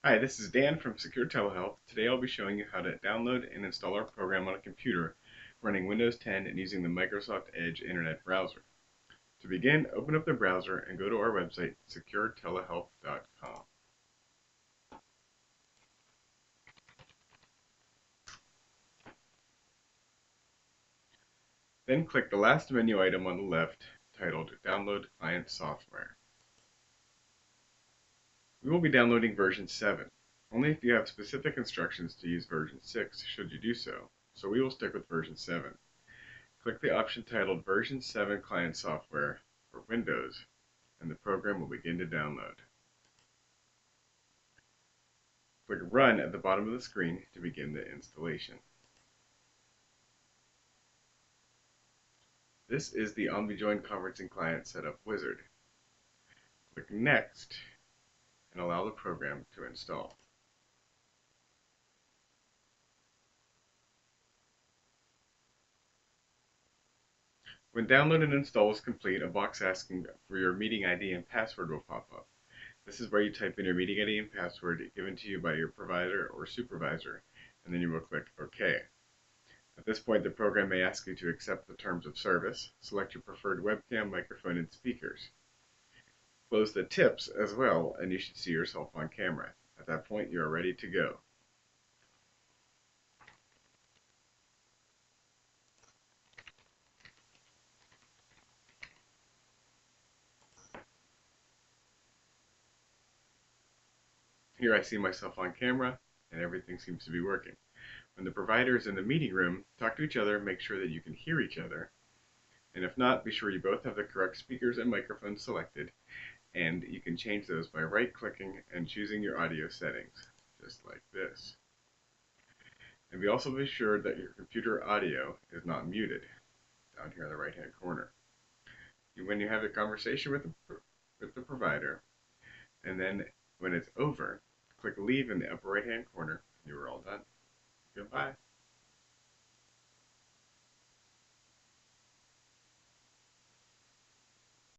Hi, this is Dan from Secure Telehealth. Today I'll be showing you how to download and install our program on a computer running Windows 10 and using the Microsoft Edge Internet browser. To begin, open up the browser and go to our website, securetelehealth.com. Then click the last menu item on the left titled Download Client Software. We will be downloading version 7. Only if you have specific instructions to use version 6 should you do so, so we will stick with version 7. Click the option titled Version 7 Client Software for Windows, and the program will begin to download. Click Run at the bottom of the screen to begin the installation. This is the OmniJoin conferencing client setup wizard. Click Next and allow the program to install. When download and install is complete, a box asking for your meeting ID and password will pop up. This is where you type in your meeting ID and password given to you by your provider or supervisor, and then you will click OK. At this point, the program may ask you to accept the terms of service, select your preferred webcam, microphone, and speakers. Close the tips as well, and you should see yourself on camera. At that point, you are ready to go. Here I see myself on camera, and everything seems to be working. When the provider is in the meeting room, talk to each other, make sure that you can hear each other, and if not, be sure you both have the correct speakers and microphones selected, and you can change those by right-clicking and choosing your audio settings, just like this. And also be sure that your computer audio is not muted, down here in the right-hand corner. When you have a conversation with the provider, and then when it's over, click Leave in the upper right-hand corner, and you are all done. Goodbye.